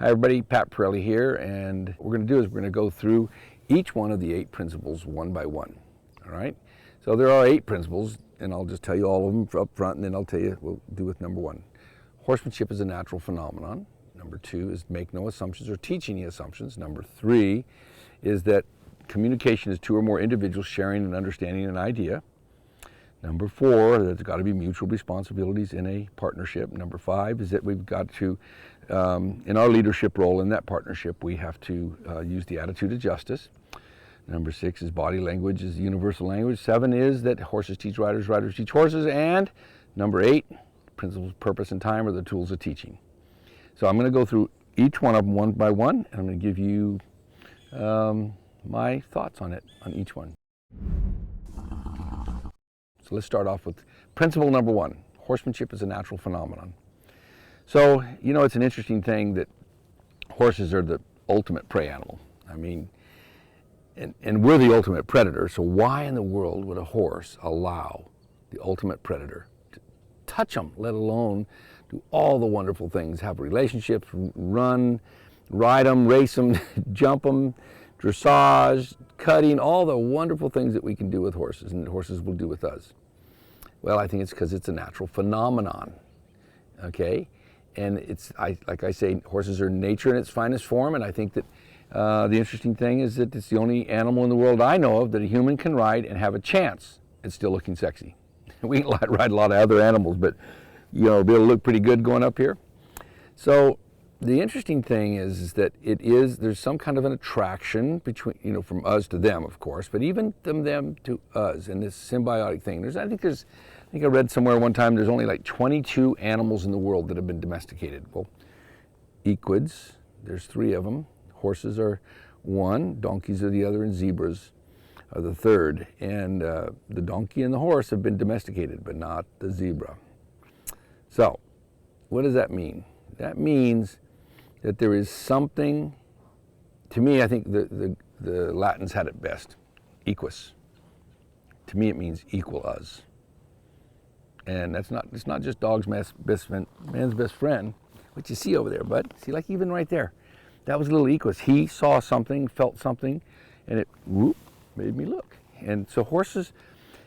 Hi everybody, Pat Parelli here, and what we're going to do is we're going to go through each one of the 8 principles one by one. All right? So there are 8 principles, and I'll just tell you all of them up front, and then I'll tell you what we'll do with number 1. Horsemanship is a natural phenomenon. Number 2 is make no assumptions or teach any assumptions. Number 3 is that communication is 2 or more individuals sharing and understanding an idea. Number 4, there's got to be mutual responsibilities in a partnership. Number 5 is that we've got to, in our leadership role in that partnership, we have to use the attitude of justice. Number 6 is body language is universal language. 7 is that horses teach riders, riders teach horses. And number 8, principles, purpose, and time are the tools of teaching. So I'm going to go through each one of them one by one, and I'm going to give you my thoughts on it, on each one. So let's start off with principle number 1. Horsemanship is a natural phenomenon. So, you know, it's an interesting thing that horses are the ultimate prey animal. I mean, and we're the ultimate predator, so why in the world would a horse allow the ultimate predator to touch them, let alone do all the wonderful things, have relationships, run, ride them, race them, jump them, dressage, cutting, all the wonderful things that we can do with horses and that horses will do with us? Well, I think it's because it's a natural phenomenon, okay? And it's, like I say, horses are nature in its finest form, and I think that the interesting thing is that it's the only animal in the world I know of that a human can ride and have a chance at still looking sexy. We can ride a lot of other animals, but, you know, be able to look pretty good going up here. So the interesting thing is that there's some kind of an attraction between, you know, from us to them, of course, but even from them to us, and this symbiotic thing. I think I read somewhere one time there's only like 22 animals in the world that have been domesticated. Well, equids, there's 3 of them. Horses are 1, donkeys are the other, and zebras are the 3rd. And the donkey and the horse have been domesticated, but not the zebra. So, what does that mean? That means that there is something, to me, I think the Latins had it best, equus. To me, it means equal us. And it's not just dog's man's best friend, what you see over there, bud. See, like even right there, that was a little equus. He saw something, felt something, and it whoop, made me look. And so horses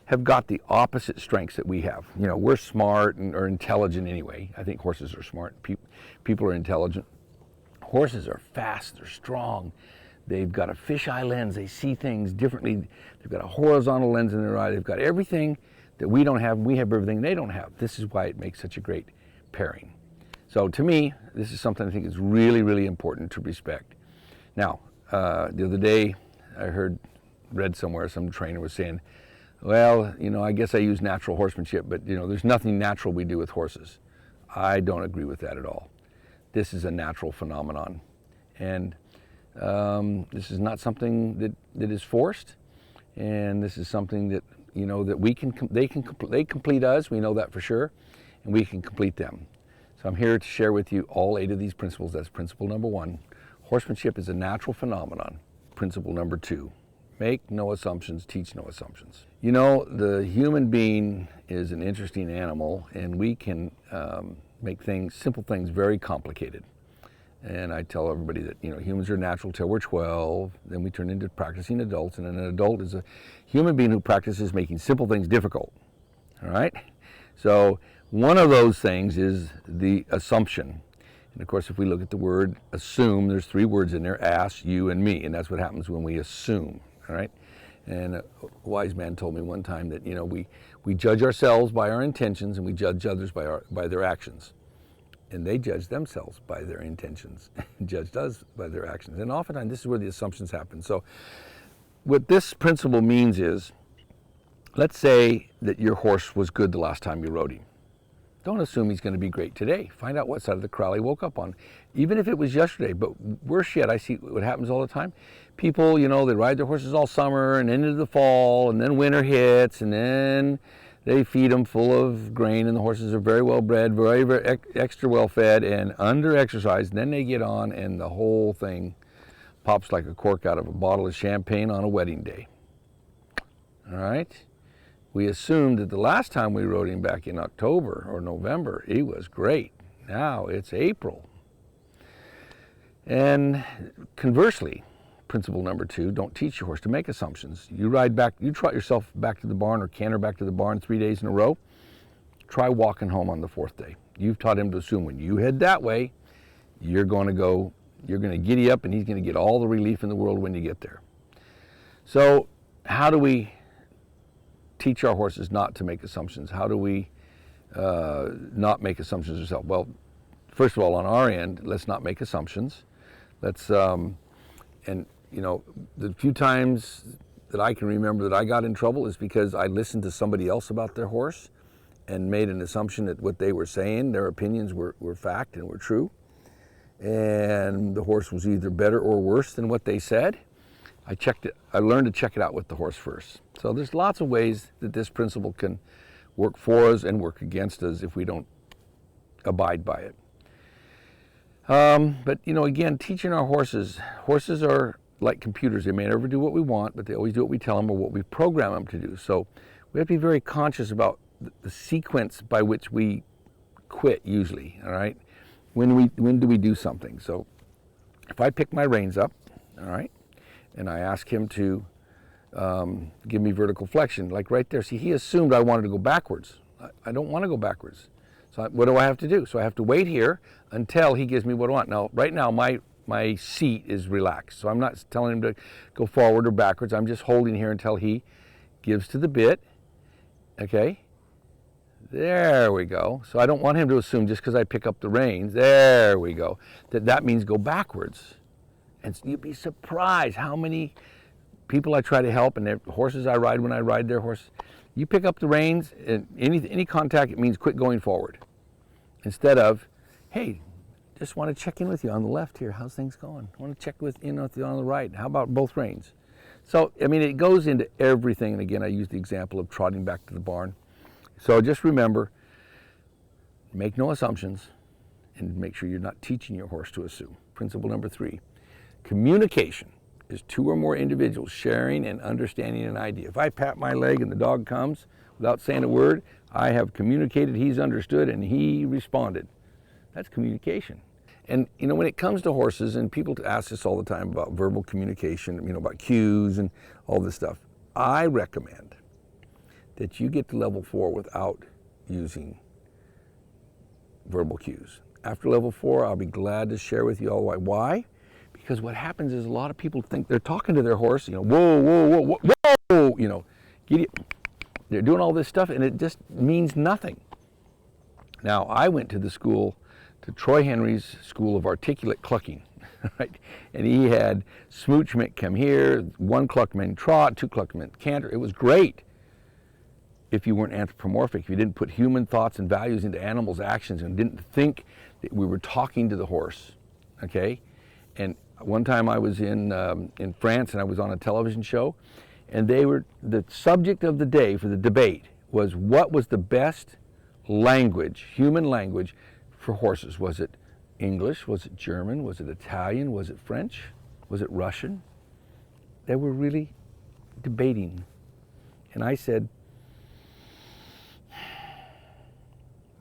have got the opposite strengths that we have. You know, we're smart or intelligent anyway. I think horses are smart. People are intelligent. Horses are fast, they're strong. They've got a fisheye lens, they see things differently. They've got a horizontal lens in their eye. They've got everything that we don't have, and we have everything they don't have. This is why it makes such a great pairing. So to me, this is something I think is really, really important to respect. Now, the other day, I read somewhere, some trainer was saying, well, you know, I guess I use natural horsemanship, but, you know, there's nothing natural we do with horses. I don't agree with that at all. This is a natural phenomenon. And this is not something that is forced. And this is something that, you know, that they complete us, we know that for sure, and we can complete them. So I'm here to share with you all 8 of these principles. That's principle number 1. Horsemanship is a natural phenomenon. Principle number 2. Make no assumptions, teach no assumptions. You know, the human being is an interesting animal, and we can make simple things very complicated. And I tell everybody that, you know, humans are natural till we're 12, then we turn into practicing adults, and an adult is a human being who practices making simple things difficult. All right? So one of those things is the assumption. And of course, if we look at the word assume, there's 3 words in there, us, you, and me, and that's what happens when we assume. All right? And a wise man told me one time that, you know, we judge ourselves by our intentions, and we judge others by their actions. And they judge themselves by their intentions, and judge us by their actions. And oftentimes, this is where the assumptions happen. So what this principle means is, let's say that your horse was good the last time you rode him. Don't assume he's going to be great today. Find out what side of the corral he woke up on, even if it was yesterday. But worse yet, I see what happens all the time. People, you know, they ride their horses all summer and into the fall, and then winter hits, and then they feed them full of grain, and the horses are very well bred, very, very extra well fed, and under exercised. And then they get on, and the whole thing pops like a cork out of a bottle of champagne on a wedding day. All right? We assumed that the last time we rode him back in October or November, he was great. Now it's April. And conversely, principle number 2, don't teach your horse to make assumptions. You trot yourself back to the barn or canter back to the barn 3 days in a row. Try walking home on the 4th day. You've taught him to assume when you head that way, you're going to giddy up and he's going to get all the relief in the world when you get there. So how do we teach our horses not to make assumptions? How do we not make assumptions ourselves? Well, first of all, on our end, let's not make assumptions. Let's, and you know, the few times that I can remember that I got in trouble is because I listened to somebody else about their horse and made an assumption that what they were saying, their opinions were fact and were true. And the horse was either better or worse than what they said. I learned to check it out with the horse first. So there's lots of ways that this principle can work for us and work against us if we don't abide by it. But you know, again, teaching our horses are like computers. They may never do what we want, but they always do what we tell them or what we program them to do. So we have to be very conscious about the sequence by which we quit usually, all right? When do we do something? So if I pick my reins up, all right, and I ask him to give me vertical flexion, like right there. See, he assumed I wanted to go backwards. I don't want to go backwards. So what do I have to do? So I have to wait here until he gives me what I want. Now, right now, my seat is relaxed. So I'm not telling him to go forward or backwards. I'm just holding here until he gives to the bit, okay? There we go. So I don't want him to assume just because I pick up the reins, there we go, that means go backwards. And you'd be surprised how many people I try to help and the horses I ride when I ride their horse, you pick up the reins and any contact, it means quit going forward. Instead of, hey, just want to check in with you on the left here. How's things going? I want to check with you on the right. How about both reins? So, I mean, it goes into everything. And again, I use the example of trotting back to the barn. So just remember, make no assumptions and make sure you're not teaching your horse to assume. Principle number 3, communication is 2 or more individuals sharing and understanding an idea. If I pat my leg and the dog comes without saying a word, I have communicated, he's understood, and he responded. That's communication. And you know, when it comes to horses, and people ask us all the time about verbal communication, you know, about cues and all this stuff, I recommend that you get to level 4 without using verbal cues. After level 4, I'll be glad to share with you all why. Why? Because what happens is a lot of people think they're talking to their horse, you know, whoa, whoa, whoa, whoa, whoa, you know, they're doing all this stuff and it just means nothing. Now, I went to the school, to Troy Henry's School of Articulate Clucking, right? And he had smoochment come here, 1 cluck meant trot, 2 cluck meant canter. It was great if you weren't anthropomorphic, if you didn't put human thoughts and values into animals' actions and didn't think that we were talking to the horse, okay? And one time I was in France and I was on a television show, and the subject of the day for the debate was what was the best language, human language, for horses. Was it English? Was it German? Was it Italian? Was it French? Was it Russian? They were really debating. And I said,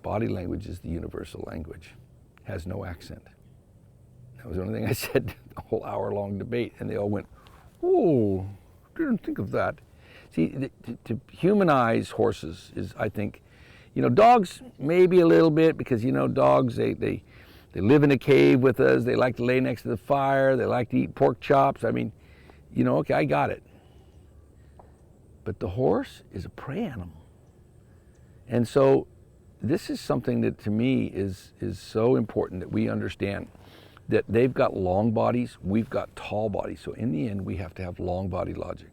body language is the universal language, has no accent. That was the only thing I said the whole hour-long debate, and they all went, "Oh, didn't think of that." See, to humanize horses is, I think, you know, dogs maybe a little bit, because you know, dogs they live in a cave with us. They like to lay next to the fire. They like to eat pork chops. I mean, you know, okay, I got it. But the horse is a prey animal, and so this is something that to me is so important that we understand that they've got long bodies, we've got tall bodies. So in the end, we have to have long body logic.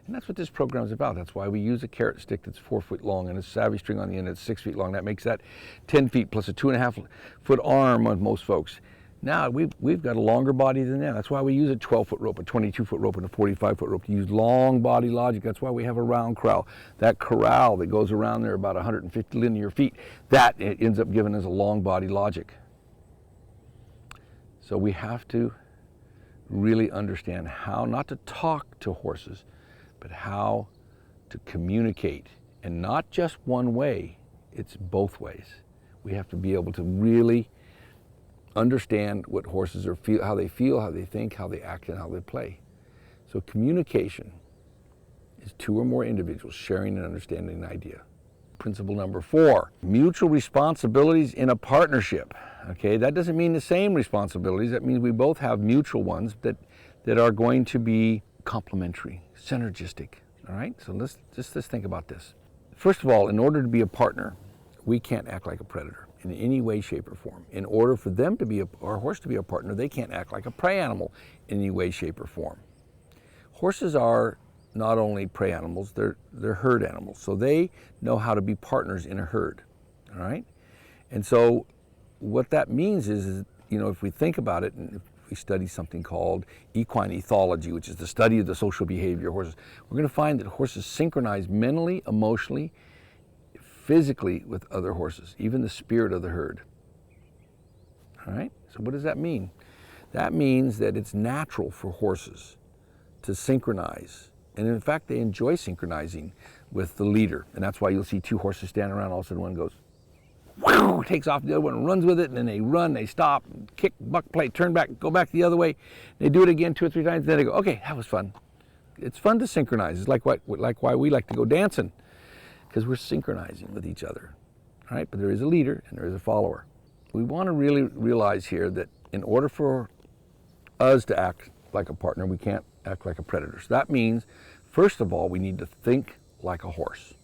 And that's what this program is about. That's why we use a carrot stick that's 4 foot long and a savvy string on the end that's 6 feet long. That makes that 10 feet plus a 2.5 foot arm on most folks. Now we've got a longer body than that. That's why we use a 12-foot rope, a 22-foot rope, and a 45-foot rope to use long body logic. That's why we have a round corral. That corral that goes around there about 150 linear feet, that it ends up giving us a long body logic. So we have to really understand how not to talk to horses, but how to communicate. And not just one way, it's both ways. We have to be able to really understand what horses are how they feel, how they think, how they act, and how they play. So communication is two or more individuals sharing and understanding an idea. Principle number 4, mutual responsibilities in a partnership. Okay, that doesn't mean the same responsibilities. That means we both have mutual ones that are going to be complementary, synergistic. All right, so let's think about this. First of all, in order to be a partner, we can't act like a predator in any way, shape, or form. In order for them to be our horse to be a partner, they can't act like a prey animal in any way, shape, or form. Horses are not only prey animals, they're herd animals. So they know how to be partners in a herd, all right? And so what that means is, if we think about it, and if we study something called equine ethology, which is the study of the social behavior of horses, we're going to find that horses synchronize mentally, emotionally, physically with other horses, even the spirit of the herd, all right? So what does that mean? That means that it's natural for horses to synchronize. And in fact, they enjoy synchronizing with the leader. And that's why you'll see two horses standing around, all of a sudden one goes, whoosh, takes off, the other one runs with it, and then they run, they stop, kick, buck plate, turn back, go back the other way. They do it again 2 or 3 times, then they go, okay, that was fun. It's fun to synchronize. It's like why we like to go dancing, because we're synchronizing with each other. All right, but there is a leader and there is a follower. We want to really realize here that in order for us to act like a partner, we can't act like a predator. So that means, first of all, we need to think like a horse.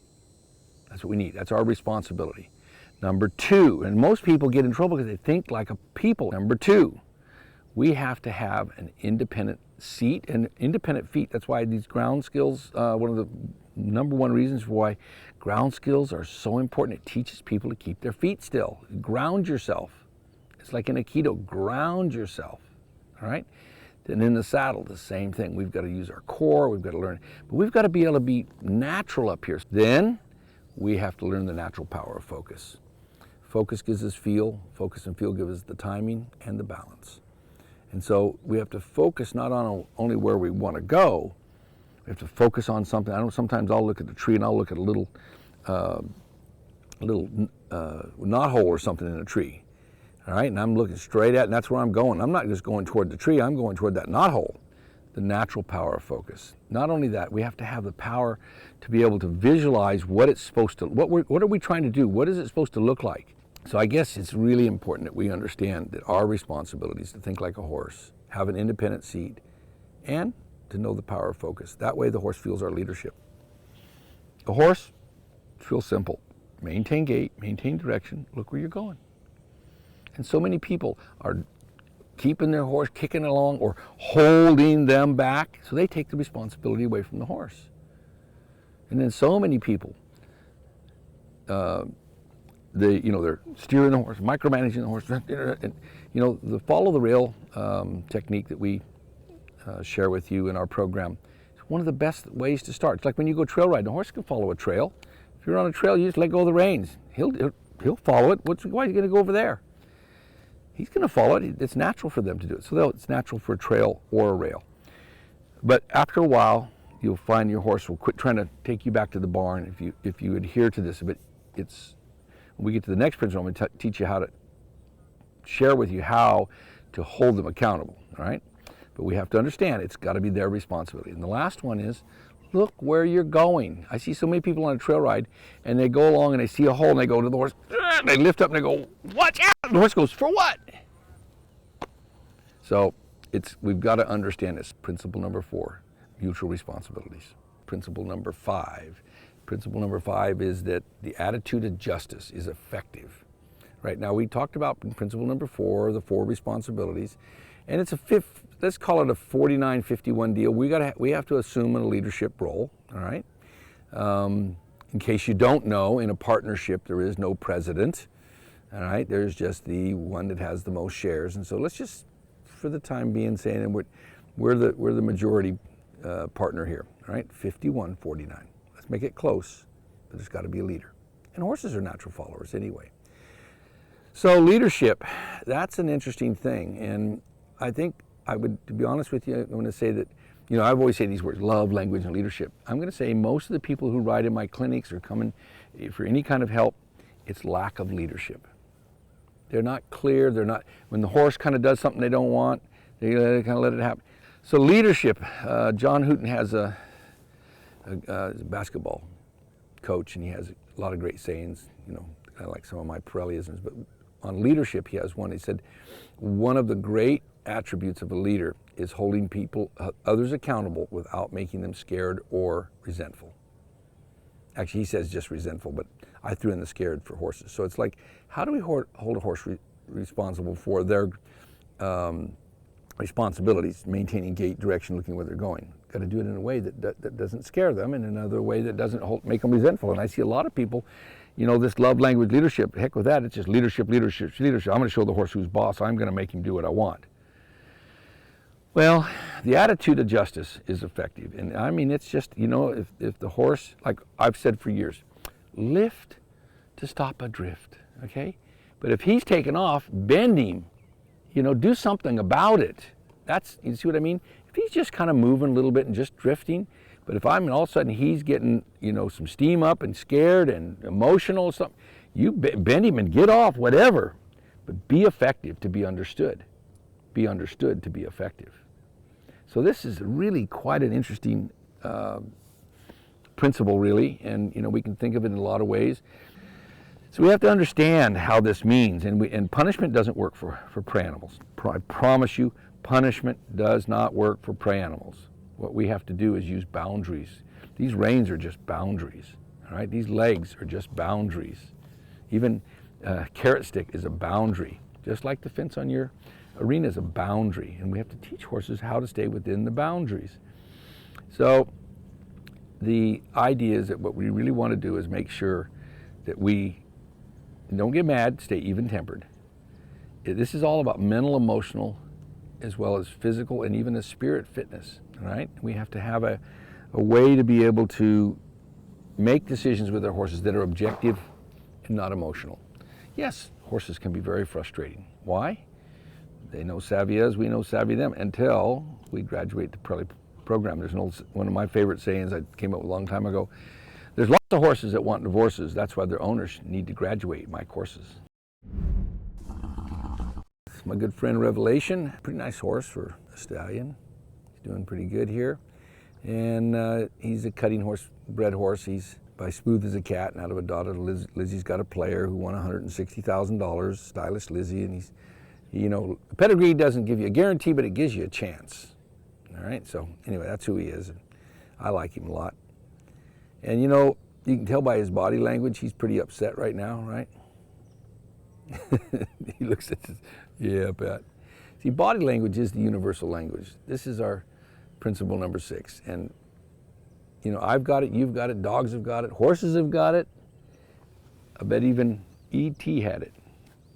That's what we need. That's our responsibility. Number 2, and most people get in trouble because they think like a people. Number 2, we have to have an independent seat and independent feet. That's why these ground skills, one of the number 1 reasons for why ground skills are so important. It teaches people to keep their feet still. Ground yourself. It's like in Aikido, ground yourself, all right? And in the saddle, the same thing. We've got to use our core, we've got to learn, but we've got to be able to be natural up here. Then we have to learn the natural power of focus. Focus gives us feel, focus and feel give us the timing and the balance. And so we have to focus not on only where we want to go, we have to focus on something. I know sometimes I'll look at the tree and I'll look at a little knothole or something in a tree. All right, and I'm looking straight at it, and that's where I'm going. I'm not just going toward the tree, I'm going toward that knothole, the natural power of focus. Not only that, we have to have the power to be able to visualize what it's supposed to, what are we trying to do? What is it supposed to look like? So I guess it's really important that we understand that our responsibility is to think like a horse, have an independent seat, and to know the power of focus. That way the horse feels our leadership. The horse, it's real simple. Maintain gait, maintain direction, look where you're going. And so many people are keeping their horse kicking along or holding them back, so they take the responsibility away from the horse. And then so many people, they're steering the horse, micromanaging the horse, and the follow the rail technique that we share with you in our program is one of the best ways to start. It's like when you go trail riding, the horse can follow a trail. If you're on a trail, you just let go of the reins. He'll follow it. Why are you going to go over there? He's going to follow it. It's natural for them to do it. So it's natural for a trail or a rail. But after a while, you'll find your horse will quit trying to take you back to the barn if you adhere to this. But when we get to the next principle, I'm going to teach you how to share with you how to hold them accountable. All right? But we have to understand it's got to be their responsibility. And the last one is, look where you're going. I see so many people on a trail ride, and they go along and they see a hole and they go to the horse, and they lift up and they go, watch out! And the horse goes, for what? So we've got to understand this. Principle number 4, mutual responsibilities. Principle number 5 is that the attitude of justice is effective. Right now we talked about principle number 4, the 4 responsibilities, and it's let's call it a 49-51 deal. We have to assume a leadership role, all right? In case you don't know, in a partnership there is no president, all right? There's just the one that has the most shares. And so let's just, for the time being, say we're the majority partner here, all right? 51-49. Let's make it close, but there's got to be a leader. And horses are natural followers anyway. So leadership, that's an interesting thing. And I think to be honest with you, I'm going to say that, I've always said these words, love, language, and leadership. I'm going to say most of the people who ride in my clinics or coming for any kind of help, it's lack of leadership. They're not clear. They're not, when the horse kind of does something they don't want, they kind of let it happen. So leadership, John Hooton has a basketball coach, and he has a lot of great sayings, you know, kind of like some of my Parelliisms, but on leadership he has one. He said, one of the great attributes of a leader is holding people, others accountable without making them scared or resentful. Actually, he says just resentful, but I threw in the scared for horses. So it's like, how do we hold a horse responsible for their responsibilities, maintaining gait, direction, looking where they're going? Got to do it in a way that doesn't scare them, and in another way that doesn't make them resentful. And I see a lot of people, you know, this love language leadership, heck with that, it's just leadership, leadership, leadership. I'm going to show the horse who's boss. I'm going to make him do what I want. Well, the attitude of justice is effective. And I mean, it's just, you know, if the horse, like I've said for years, lift to stop a drift, okay? But if he's taken off, bend him, you know, do something about it. That's, you see what I mean? If he's just kind of moving a little bit and just drifting, but if I'm all of a sudden he's getting, you know, some steam up and scared and emotional or something, you bend him and get off, whatever. But be effective to be understood. Be understood to be effective. So this is really quite an interesting principle, really, and you know, we can think of it in a lot of ways. So we have to understand how this means, and punishment doesn't work for prey animals. I promise you, punishment does not work for prey animals. What we have to do is use boundaries. These reins are just boundaries, all right? These legs are just boundaries. Even carrot stick is a boundary, just like the fence on your arena is a boundary, and we have to teach horses how to stay within the boundaries. So the idea is that what we really want to do is make sure that we don't get mad, stay even-tempered. This is all about mental, emotional, as well as physical and even a spirit fitness, all right? We have to have a way to be able to make decisions with our horses that are objective and not emotional. Yes, horses can be very frustrating. Why? They know savvy us, we know savvy them, until we graduate the Parelli program. There's one of my favorite sayings I came up with a long time ago. There's lots of horses that want divorces. That's why their owners need to graduate my courses. My good friend Revelation, pretty nice horse for a stallion. He's doing pretty good here. And he's a cutting horse, bred horse. He's by Smooth as a Cat, and out of a daughter, Lizzie's got a player who won $160,000, stylish Lizzie, and he's, you know, pedigree doesn't give you a guarantee, but it gives you a chance. All right, so anyway, that's who he is. I like him a lot. And you know, you can tell by his body language, he's pretty upset right now, right? He looks at this, yeah, I bet. See, body language is the universal language. This is our principle number 6. And you know, I've got it, you've got it, dogs have got it, horses have got it. I bet even E.T. had it.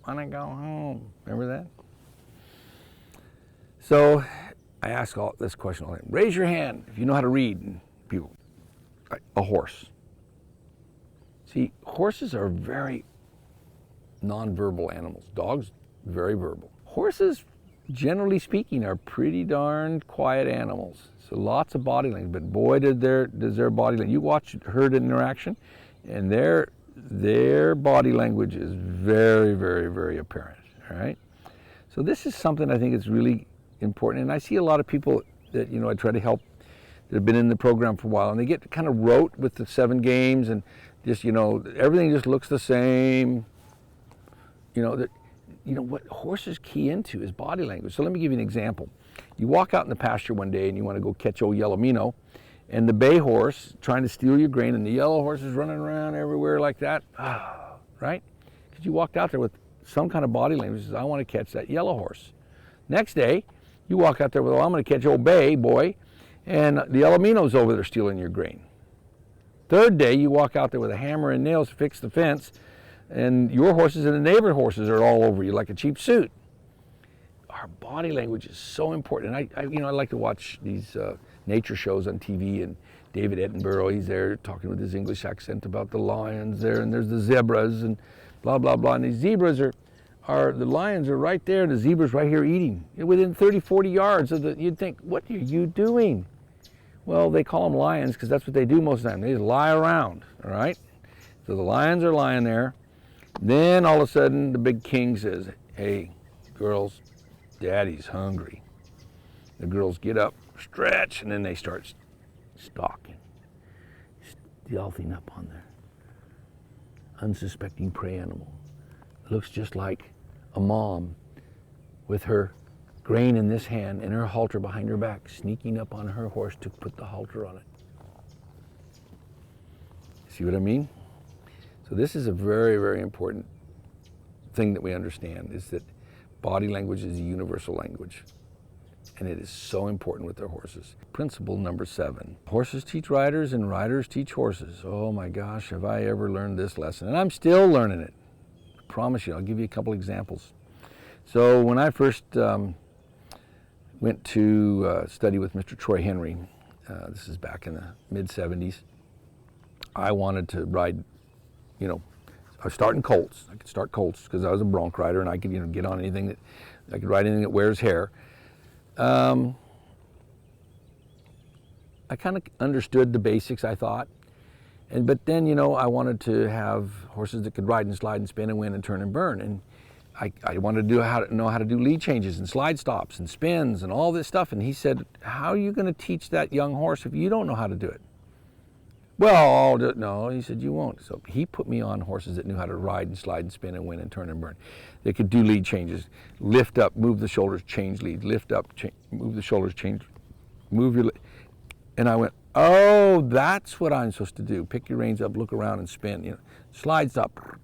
Wanna go home? Remember that? So I ask all this question all the time. Raise your hand if you know how to read. And people, a horse. See, horses are very non-verbal animals. Dogs, very verbal. Horses, generally speaking, are pretty darn quiet animals. So lots of body language, but boy, does their body language. You watch herd interaction, and their body language is very, very, very apparent, all right? So this is something I think is really important, and I see a lot of people that, you know, I try to help that have been in the program for a while, and they get kind of rote with the 7 games, and just, you know, everything just looks the same. You know, what horses key into is body language. So let me give you an example. You walk out in the pasture one day and you want to go catch old Yellow Mino, and the bay horse trying to steal your grain, and the yellow horse is running around everywhere like that, right? Because you walked out there with some kind of body language, says, I want to catch that yellow horse. Next day, you walk out there with, well, I'm going to catch old bay boy, and the yellow Mino's over there stealing your grain. Third day, you walk out there with a hammer and nails to fix the fence, and your horses and the neighbor horses are all over you like a cheap suit. Our body language is so important. And I like to watch these nature shows on TV, and David Attenborough, he's there talking with his English accent about the lions there, and there's the zebras and blah, blah, blah. And these zebras the lions are right there, and the zebra's right here eating. Within 30, 40 yards of you'd think, what are you doing? Well, they call them lions because that's what they do most of the time. They just lie around, all right? So the lions are lying there, Then all of a sudden the big king says, hey, girls, daddy's hungry. The girls get up, stretch, and then they start stalking, stealthing up on their unsuspecting prey animal. Looks just like a mom with her grain in this hand and her halter behind her back, sneaking up on her horse to put the halter on it. See what I mean? So this is a very, very important thing that we understand, is that body language is a universal language. And it is so important with their horses. Principle number 7. Horses teach riders and riders teach horses. Oh my gosh, have I ever learned this lesson? And I'm still learning it. I promise you, I'll give you a couple examples. So when I first went to study with Mr. Troy Henry, this is back in the mid-70s, I wanted to ride, I was starting colts. I could start colts because I was a bronc rider and I could, get on anything that, I could ride anything that wears hair. I kind of understood the basics, I thought. But then, I wanted to have horses that could ride and slide and spin and win and turn and burn. And I wanted to know how to do lead changes and slide stops and spins and all this stuff. And he said, how are you going to teach that young horse if you don't know how to do it? Well, no, he said, you won't. So he put me on horses that knew how to ride and slide and spin and win and turn and burn. They could do lead changes, lift up, move the shoulders, change lead, lift up, move the shoulders, change, move your lead. And I went, oh, that's what I'm supposed to do. Pick your reins up, look around and spin, slide stop.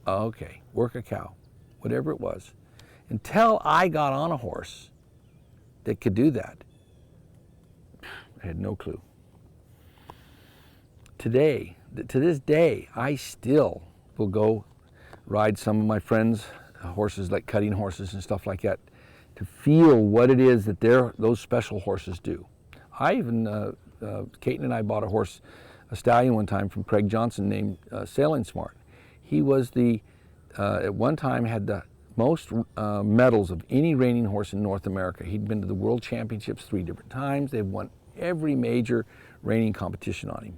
Okay, work a cow, whatever it was. Until I got on a horse that could do that, I had no clue. Today, to this day, I still will go ride some of my friends' horses, like cutting horses and stuff like that, to feel what it is that those special horses do. I even, Caton and I bought a stallion one time from Craig Johnson named Sailing Smart. He was at one time had the most medals of any reining horse in North America. He'd been to the World Championships 3 different times. They've won every major reining competition on him.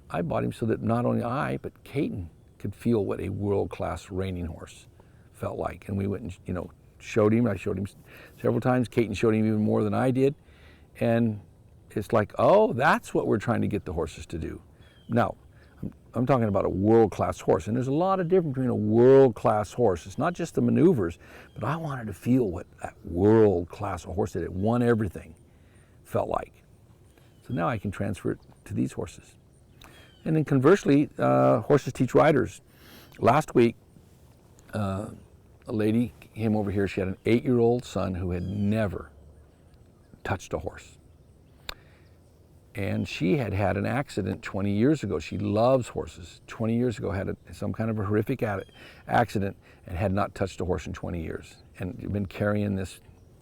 I bought him so that not only I, but Caton could feel what a world-class reining horse felt like. And we went and, showed him. I showed him several times. Caton showed him even more than I did. And it's like, oh, that's what we're trying to get the horses to do. Now, I'm talking about a world-class horse. And there's a lot of difference between a world-class horse. It's not just the maneuvers, but I wanted to feel what that world-class horse that had won everything felt like. So now I can transfer it to these horses. And then conversely, horses teach riders. Last week, a lady came over here. She had an 8-year-old son who had never touched a horse. And she had had an accident 20 years ago. She loves horses. 20 years ago had some kind of a horrific accident and had not touched a horse in 20 years and been carrying this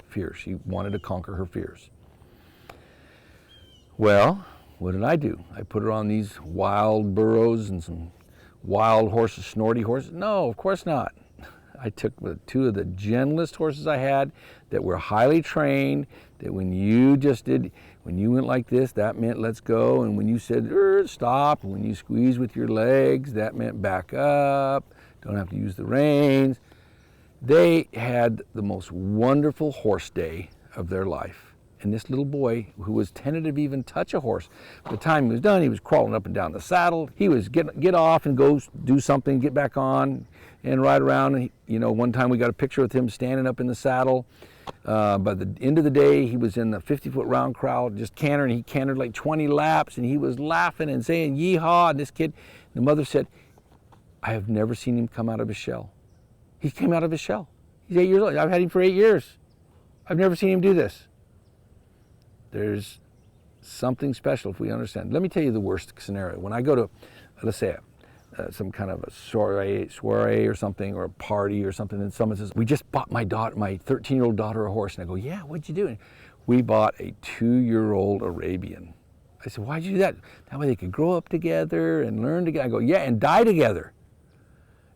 fear. She wanted to conquer her fears. Well, what did I do? I put her on these wild burros and some wild horses, snorty horses? No, of course not. I took 2 of the gentlest horses I had that were highly trained, that when you went like this, that meant let's go. And when you said stop, and when you squeeze with your legs, that meant back up, don't have to use the reins. They had the most wonderful horse day of their life. And this little boy, who was tentative to even touch a horse, by the time he was done, he was crawling up and down the saddle. He was get off and go do something, get back on and ride around. And one time we got a picture with him standing up in the saddle. By the end of the day, he was in the 50-foot round crowd, just cantering. He cantered like 20 laps, and he was laughing and saying, yeehaw. And this kid, the mother said, I have never seen him come out of his shell. He came out of his shell. He's 8 years old. I've had him for 8 years. I've never seen him do this. There's something special if we understand. Let me tell you the worst scenario. When I go to, let's say, some kind of a soiree or something, or a party or something, and someone says, we just bought my 13-year-old daughter a horse. And I go, yeah, what'd you do? And we bought a 2-year-old Arabian. I said, why'd you do that? That way they could grow up together and learn together. I go, yeah, and die together.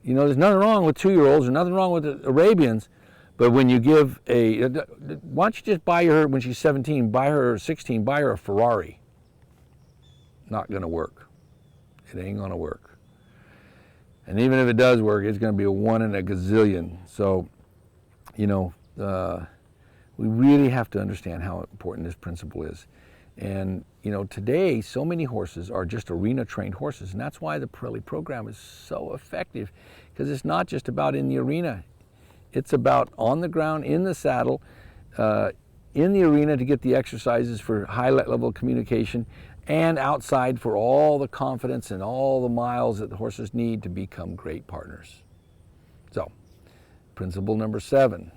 There's nothing wrong with 2-year-olds, there's nothing wrong with the Arabians. But when you give why don't you just buy her, when she's 17, buy her, or 16, buy her a Ferrari. Not gonna work. It ain't gonna work. And even if it does work, it's going to be a 1 in a gazillion. So, you know, we really have to understand how important this principle is. And, you know, today, so many horses are just arena-trained horses. And that's why the Parelli program is so effective, because it's not just about in the arena. It's about on the ground, in the saddle, in the arena to get the exercises for high level communication, and outside for all the confidence and all the miles that the horses need to become great partners. So, principle number 7,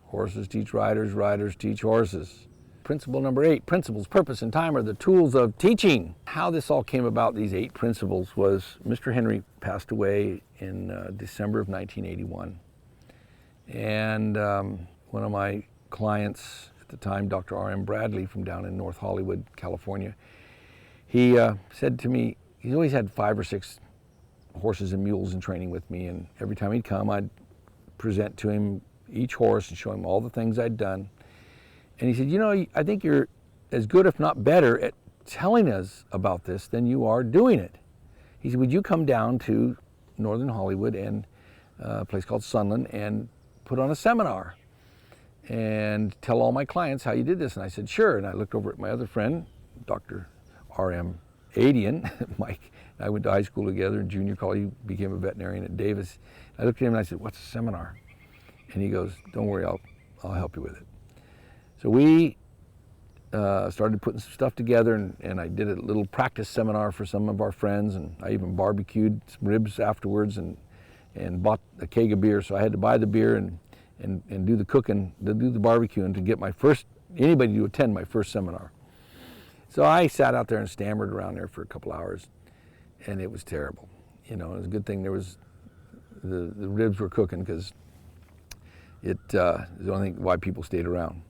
horses teach riders, riders teach horses. Principle number 8, principles, purpose, and time are the tools of teaching. How this all came about, these 8 principles, was Mr. Henry passed away in December of 1981. And one of my clients at the time, Dr. R.M. Bradley from down in North Hollywood, California, he said to me, he's always had 5 or 6 horses and mules in training with me, and every time he'd come, I'd present to him each horse and show him all the things I'd done. And he said, you know, I think you're as good, if not better, at telling us about this than you are doing it. He said, would you come down to Northern Hollywood and a place called Sunland and put on a seminar and tell all my clients how you did this? And I said, sure. And I looked over at my other friend, Dr. R.M. Adian, Mike, and I went to high school together in junior college. He became a veterinarian at Davis. I looked at him and I said, what's a seminar? And he goes, don't worry, I'll help you with it. So we started putting some stuff together, and I did a little practice seminar for some of our friends, and I even barbecued some ribs afterwards and bought a keg of beer. So I had to buy the beer and do the cooking, to do the barbecuing to get anybody to attend my first seminar. So I sat out there and stammered around there for a couple hours, and it was terrible. You know, it was a good thing there was the ribs were cooking, because it was the only thing why people stayed around.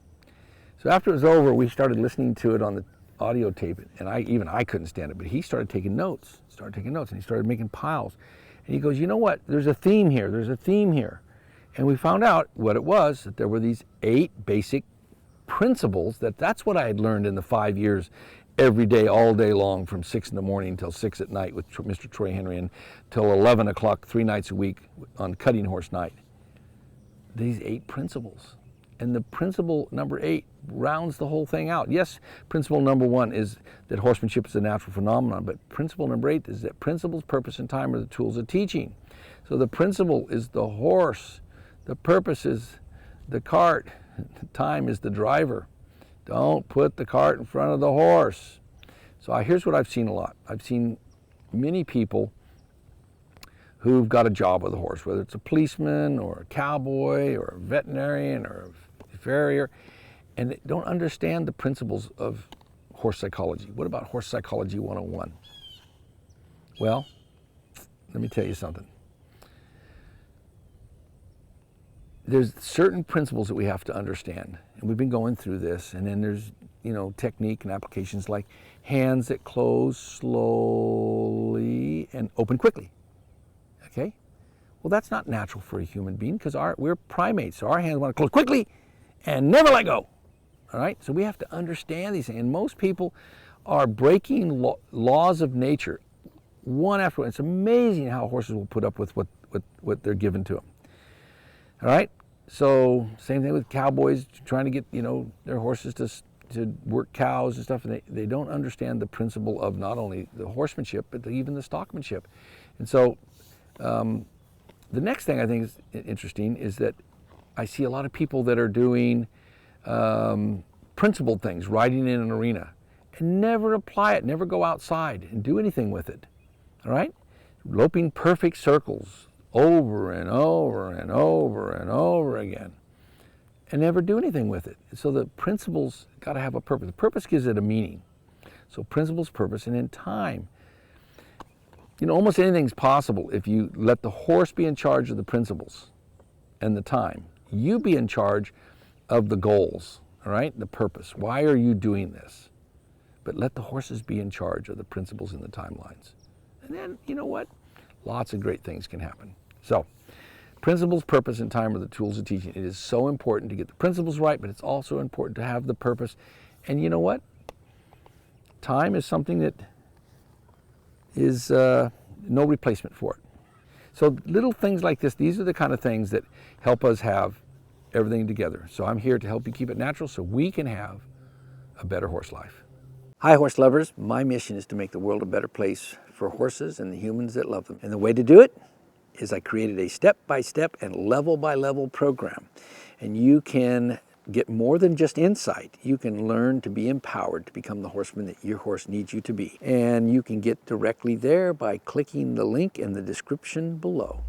So after it was over, we started listening to it on the audio tape, and I couldn't stand it, but he started taking notes, and he started making piles. And he goes, you know what, there's a theme here, And we found out what it was, that there were these 8 basic principles, that's what I had learned in the 5 years, every day, all day long, from 6 in the morning till 6 at night with Mr. Troy Henry, and till 11 o'clock, 3 nights a week on cutting horse night. These 8 principles. And the principle number 8 rounds the whole thing out. Yes, principle number 1 is that horsemanship is a natural phenomenon, but principle number 8 is that principles, purpose, and time are the tools of teaching. So the principle is the horse, the purpose is the cart, the time is the driver. Don't put the cart in front of the horse. So here's what I've seen a lot. I've seen many people who've got a job with a horse, whether it's a policeman or a cowboy or a veterinarian or a farrier, and they don't understand the principles of horse psychology. What about horse psychology 101? Well, let me tell you something. There's certain principles that we have to understand, and we've been going through this, and then there's, you know, technique and applications like hands that close slowly and open quickly. Okay? Well, that's not natural for a human being, because we're primates, so our hands want to close quickly and never let go. All right? So we have to understand these things, and most people are breaking laws of nature one after one. It's amazing how horses will put up with what they're given to them. All right? So same thing with cowboys trying to get, you know, their horses to work cows and stuff, and they don't understand the principle of not only the horsemanship, but even the stockmanship. And so the next thing I think is interesting is that I see a lot of people that are doing principled things, riding in an arena, and never apply it, never go outside and do anything with it. All right? Loping perfect circles over and over and over and over again, and never do anything with it. So the principles got to have a purpose. The purpose gives it a meaning. So principles, purpose, and then time. You know, almost anything's possible if you let the horse be in charge of the principles and the time. You be in charge of the goals, all right, the purpose. Why are you doing this? But let the horses be in charge of the principles and the timelines. And then, you know what? Lots of great things can happen. So, principles, purpose, and time are the tools of teaching. It is so important to get the principles right, but it's also important to have the purpose. And you know what? Time is something that is no replacement for it. So little things like this, these are the kind of things that help us have everything together. So I'm here to help you keep it natural so we can have a better horse life. Hi, horse lovers. My mission is to make the world a better place for horses and the humans that love them. And the way to do it is I created a step-by-step and level-by-level program. And you can get more than just insight. You can learn to be empowered to become the horseman that your horse needs you to be. And you can get directly there by clicking the link in the description below.